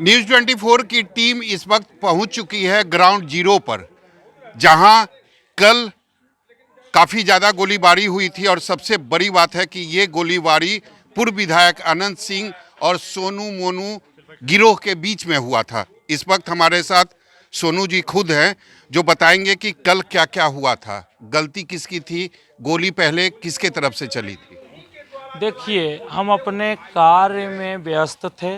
News 24 की team इस वक्त पहुंच चुकी है ग्राउंड जीरो पर, जहां कल काफ़ी ज़्यादा गोलीबारी हुई थी। और सबसे बड़ी बात है कि ये गोलीबारी पूर्व विधायक अनंत सिंह और सोनू मोनू गिरोह के बीच में हुआ था। इस वक्त हमारे साथ सोनू जी खुद हैं, जो बताएंगे कि कल क्या क्या हुआ था, गलती किसकी थी, गोली पहले किसके तरफ से चली थी। देखिए, हम अपने कार्य में व्यस्त थे।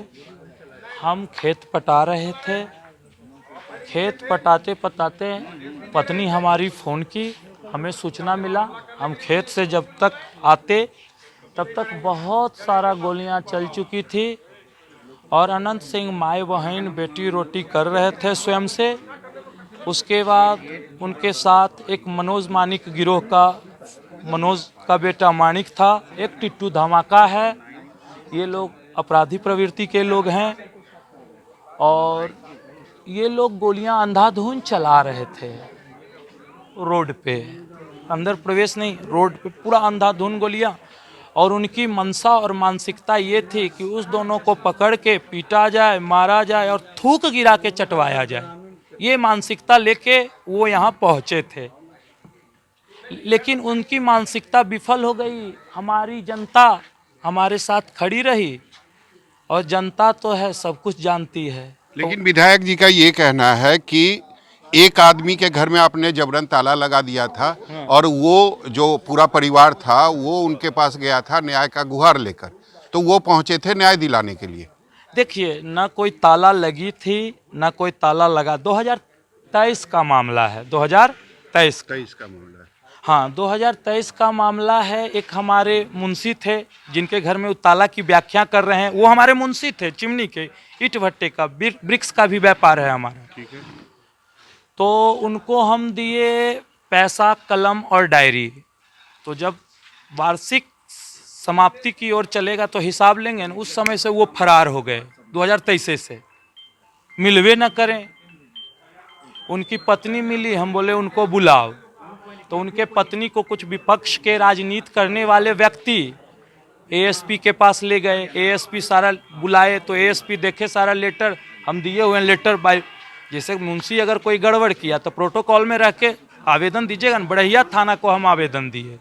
हम खेत पटा रहे थे। खेत पटाते पटाते पत्नी हमारी फ़ोन की, हमें सूचना मिला। हम खेत से जब तक आते तब तक बहुत सारा गोलियां चल चुकी थी और अनंत सिंह माए बहन बेटी रोटी कर रहे थे स्वयं से। उसके बाद उनके साथ एक मनोज मानिक गिरोह का मनोज का बेटा मानिक था, एक टिट्टू धमाका है। ये लोग अपराधी प्रवृत्ति के लोग हैं और ये लोग गोलियां अंधाधुंध चला रहे थे रोड पे। अंदर प्रवेश नहीं, रोड पे पूरा अंधाधुंध गोलियां। और उनकी मनसा और मानसिकता ये थी कि उस दोनों को पकड़ के पीटा जाए, मारा जाए और थूक गिरा के चटवाया जाए। ये मानसिकता लेके वो यहाँ पहुँचे थे, लेकिन उनकी मानसिकता विफल हो गई। हमारी जनता हमारे साथ खड़ी रही और जनता तो है, सब कुछ जानती है। लेकिन विधायक जी का ये कहना है कि एक आदमी के घर में आपने जबरन ताला लगा दिया था और वो जो पूरा परिवार था वो उनके पास गया था न्याय का गुहार लेकर, तो वो पहुंचे थे न्याय दिलाने के लिए। देखिए, ना कोई ताला लगी थी ना कोई ताला लगा। 2023 का मामला है, 2023 का मामला है। हाँ, 2023 का मामला है। एक हमारे मुंशी थे जिनके घर में वो ताला की व्याख्या कर रहे हैं। वो हमारे मुंशी थे, चिमनी के, ईट भट्टे का, ब्रिक्स का भी व्यापार है हमारा। ठीक है। तो उनको हम दिए पैसा, कलम और डायरी। तो जब वार्षिक समाप्ति की ओर चलेगा तो हिसाब लेंगे ना। उस समय से वो फरार हो गए, 2023 से मिलवे न करें। उनकी पत्नी मिली, हम बोले उनको बुलाओ। तो उनके पत्नी को कुछ विपक्ष के राजनीति करने वाले व्यक्ति एएसपी के पास ले गए। एएसपी सारा बुलाए तो एएसपी देखे सारा लेटर, हम दिए हुए लेटर बाय, जैसे मुंशी अगर कोई गड़बड़ किया तो प्रोटोकॉल में रह के आवेदन दीजिएगा ना। बढ़िया थाना को हम आवेदन दिए,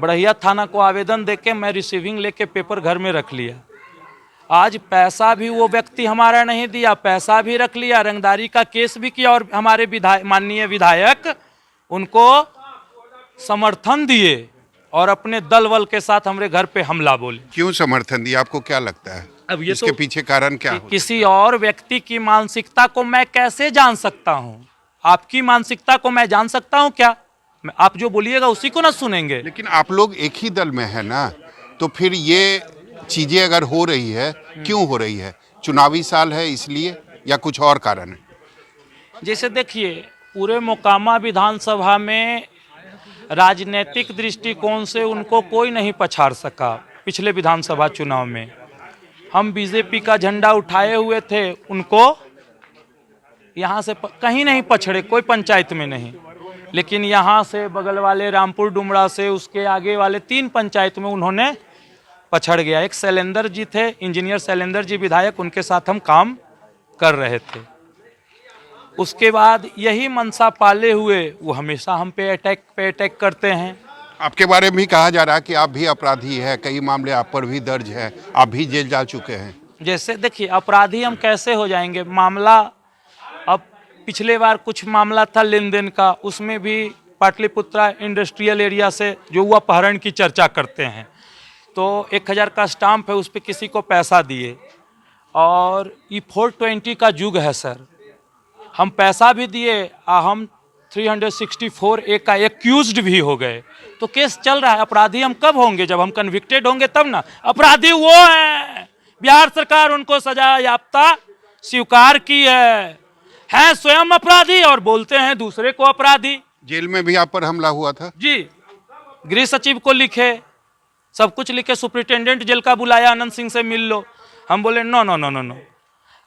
बढ़िया थाना को आवेदन देके मैं रिसीविंग लेके पेपर घर में रख लिया। आज पैसा भी वो व्यक्ति हमारा नहीं दिया, पैसा भी रख लिया, रंगदारी का केस भी किया और हमारे माननीय विधायक उनको समर्थन दिए और अपने दल बल के साथ हमारे घर पे हमला बोले। क्यों समर्थन दिया, आपको क्या लगता है? अब ये इसके तो पीछे कारण क्या हो? किसी और व्यक्ति की मानसिकता को मैं कैसे जान सकता हूँ? आपकी मानसिकता को मैं जान सकता हूँ क्या? आप जो बोलिएगा उसी को ना सुनेंगे। लेकिन आप लोग एक ही दल में है ना, तो फिर ये चीजें अगर हो रही है, क्यों हो रही है? चुनावी साल है इसलिए या कुछ और कारण है? जैसे देखिए, पूरे मोकामा विधानसभा में राजनीतिक दृष्टिकोण से उनको कोई नहीं पछाड़ सका। पिछले विधानसभा चुनाव में हम बीजेपी का झंडा उठाए हुए थे, उनको यहाँ से कहीं नहीं पछड़े, कोई पंचायत में नहीं। लेकिन यहाँ से बगल वाले रामपुर डुमरा से उसके आगे वाले 3 पंचायत में उन्होंने पछड़ गया। एक शैलेंद्र जी थे, इंजीनियर शैलेंद्र जी विधायक, उनके साथ हम काम कर रहे थे। उसके बाद यही मनसा पाले हुए वो हमेशा हम पे अटैक करते हैं। आपके बारे में भी कहा जा रहा है कि आप भी अपराधी है, कई मामले आप पर भी दर्ज है, आप भी जेल जा चुके हैं। जैसे देखिए, अपराधी हम कैसे हो जाएंगे? मामला, अब पिछले बार कुछ मामला था लेन देन का, उसमें भी पाटलिपुत्रा इंडस्ट्रियल एरिया से जो हुआ अपहरण की चर्चा करते हैं। तो 1000 का स्टाम्प है, उस पर किसी को पैसा दिए और ये 420 का युग है सर। हम पैसा भी दिए, हम 364A का एक्यूज्ड भी हो गए। तो केस चल रहा है। अपराधी हम कब होंगे? जब हम कन्विक्टेड होंगे तब ना। अपराधी वो हैं, बिहार सरकार उनको सजा याफ्ता स्वीकार की है स्वयं अपराधी और बोलते हैं दूसरे को अपराधी। जेल में भी आप पर हमला हुआ था जी, गृह सचिव को लिखे, सब कुछ लिखे, सुप्रिंटेंडेंट जेल का बुलाया, अनंत सिंह से मिल लो। हम बोले no no no no no,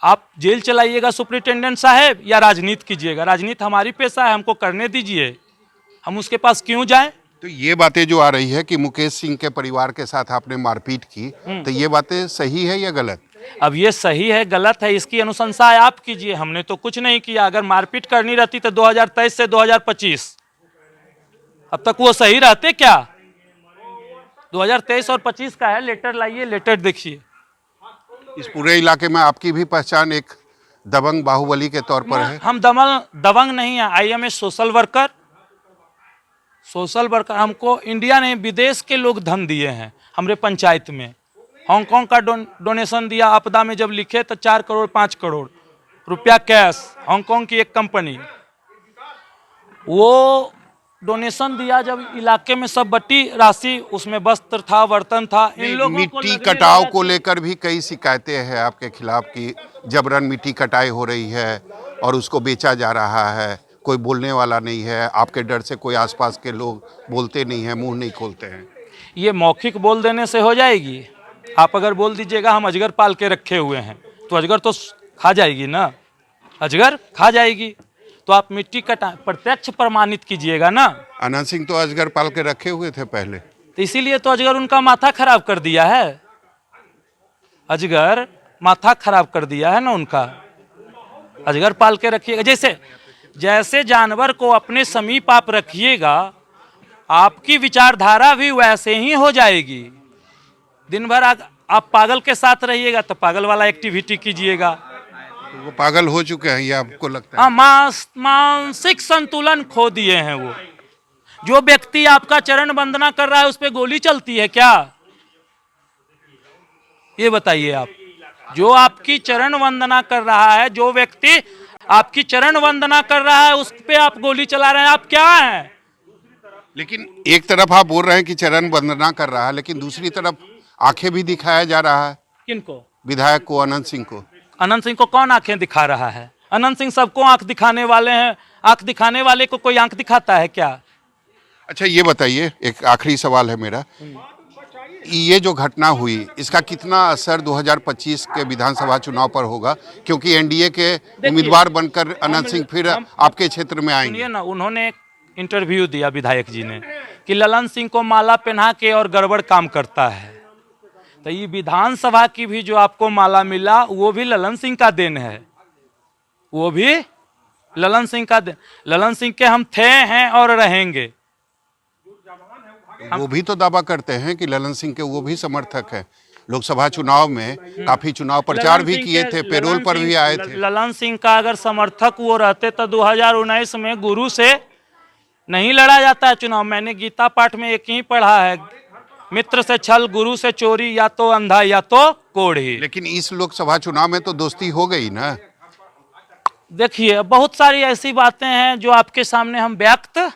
आप जेल चलाइएगा सुप्रिंटेंडेंट साहब या राजनीति कीजिएगा? राजनीति हमारी पेशा है, हमको करने दीजिए, हम उसके पास क्यों जाएं? तो ये बातें जो आ रही है कि मुकेश सिंह के परिवार के साथ आपने मारपीट की, तो ये बातें सही है या गलत? अब ये सही है गलत है इसकी अनुशंसा आप कीजिए, हमने तो कुछ नहीं किया। अगर मारपीट करनी रहती तो 2023 से 2025 अब तक वो सही रहते क्या? 2023 और 25 का है, लेटर लाइए, लेटर देखिए। इस पूरे इलाके में आपकी भी पहचान एक दबंग बाहुबली के तौर पर है। हम दबंग नहीं है, I am a social worker. Social worker हमको इंडिया ने, विदेश के लोग धन दिए हैं हमारे पंचायत में। हांगकांग का डोनेशन दिया आपदा में, जब लिखे तो 4 करोड़ 5 करोड़ रुपया कैश। हांगकांग की एक कंपनी वो डोनेशन दिया जब इलाके में सब बटी राशि, उसमें वस्त्र था, बर्तन था। इन लोगों को मिट्टी कटाव को लेकर भी कई शिकायतें हैं आपके खिलाफ कि जबरन मिट्टी कटाई हो रही है और उसको बेचा जा रहा है, कोई बोलने वाला नहीं है। आपके डर से कोई आसपास के लोग बोलते नहीं हैं, मुंह नहीं खोलते हैं। ये मौखिक बोल देने से हो जाएगी? आप अगर बोल दीजिएगा हम अजगर पाल के रखे हुए हैं, तो अजगर तो खा जाएगी ना, अजगर खा जाएगी। तो आप मिट्टी कटा प्रत्यक्ष प्रमाणित कीजिएगा ना। अनंत सिंह तो अजगर पाल के रखे हुए थे पहले, तो इसीलिए तो अजगर उनका माथा खराब कर दिया है। अजगर माथा खराब कर दिया है ना उनका। अजगर पाल के रखिएगा, जैसे जैसे जानवर को अपने समीप आप रखिएगा, आपकी विचारधारा भी वैसे ही हो जाएगी। दिन भर आप पागल के साथ रहिएगा तो पागल वाला एक्टिविटी कीजिएगा। वो पागल हो चुके हैं, ये आपको लगता है? हाँ, मानसिक संतुलन खो दिए हैं वो। जो व्यक्ति आपका चरण वंदना कर रहा है उस पर गोली चलती है क्या? ये बताइए आप। जो आपकी चरण वंदना कर रहा है, जो व्यक्ति आपकी चरण वंदना कर रहा है, उस पे आप गोली चला रहे हैं, आप क्या हैं? लेकिन एक तरफ आप बोल रहे हैं कि चरण वंदना कर रहा है, लेकिन दूसरी तरफ आंखें भी दिखाया जा रहा है। किनको? विधायक को, अनंत सिंह को। अनंत सिंह को कौन आंखें दिखा रहा है? अनंत सिंह सबको आंख दिखाने वाले हैं। आंख दिखाने वाले को कोई आंख दिखाता है क्या? अच्छा ये बताइए, एक आखिरी सवाल है मेरा, ये जो घटना हुई इसका कितना असर 2025 के विधानसभा चुनाव पर होगा? क्योंकि एनडीए के उम्मीदवार बनकर अनंत सिंह फिर आपके क्षेत्र में आएंगे। सुनिए ना, उन्होंने एक इंटरव्यू दिया विधायक जी ने कि ललन सिंह को माला पहना के और गड़बड़ काम करता है। तो ये विधानसभा की भी जो आपको माला मिला वो भी ललन सिंह का देन है, वो भी ललन सिंह का देन। ललन सिंह के हम थे, हैं और रहेंगे। वो भी तो दावा करते हैं कि ललन सिंह के वो भी समर्थक है। लोकसभा चुनाव में काफी चुनाव प्रचार भी किए थे, पेरोल पर भी आए थे। ललन सिंह का अगर समर्थक वो रहते तो 2019 में गुरु से नहीं लड़ा जाता है चुनाव। मैंने गीता पाठ में एक ही पढ़ा है, मित्र से छल, गुरु से चोरी, या तो अंधा या तो कोढ़ी। लेकिन इस लोकसभा चुनाव में तो दोस्ती हो गई ना। देखिए, बहुत सारी ऐसी बातें हैं जो आपके सामने हम व्यक्त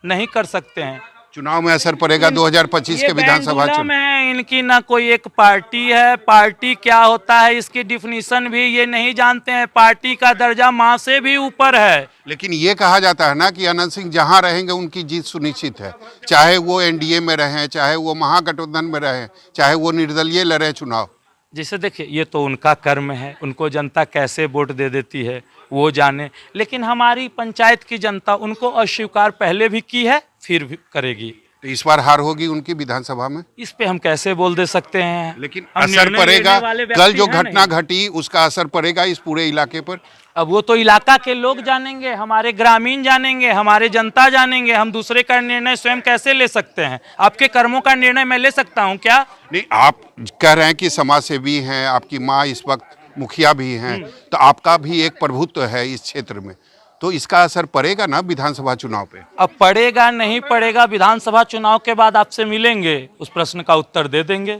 नहीं कर सकते हैं। चुनाव में असर पड़ेगा 2025 के विधानसभा चुनाव में। इनकी ना कोई एक पार्टी है, पार्टी क्या होता है इसकी डिफिनीशन भी ये नहीं जानते हैं। पार्टी का दर्जा माँ से भी ऊपर है। लेकिन ये कहा जाता है ना कि अनंत सिंह जहां रहेंगे उनकी जीत सुनिश्चित है, चाहे वो एनडीए में रहें, चाहे वो महागठबंधन में रहें, चाहे वो निर्दलीय लड़े चुनाव। जैसे देखिए, ये तो उनका कर्म है, उनको जनता कैसे वोट दे देती है वो जाने। लेकिन हमारी पंचायत की जनता उनको अस्वीकार पहले भी की है, फिर भी करेगी। तो इस बार हार होगी उनकी विधानसभा में। इस पे हम कैसे बोल दे सकते हैं? लेकिन असर पड़ेगा, कल जो घटना घटी उसका असर पड़ेगा इस पूरे इलाके पर। अब वो तो इलाका के लोग जानेंगे, हमारे ग्रामीण जानेंगे, हमारे जनता जानेंगे। हम दूसरे का निर्णय स्वयं कैसे ले सकते हैं? आपके कर्मों का निर्णय मैं ले सकता हूँ क्या? नहीं, आप कह रहे हैं कि समाज सेवी हैं, आपकी माँ इस वक्त मुखिया भी हैं, तो आपका भी एक प्रभुत्व है इस क्षेत्र में, तो इसका असर पड़ेगा ना विधानसभा चुनाव पे। अब पड़ेगा नहीं पड़ेगा, विधानसभा चुनाव के बाद आपसे मिलेंगे, उस प्रश्न का उत्तर दे देंगे।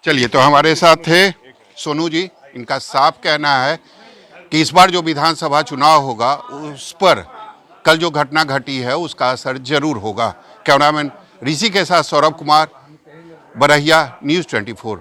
चलिए, तो हमारे साथ थे सोनू जी। इनका साफ कहना है कि इस बार जो विधानसभा चुनाव होगा उस पर कल जो घटना घटी है उसका असर जरूर होगा। कैमरामैन ऋषि के साथ सौरभ कुमार, बरहिया, न्यूज़ 24।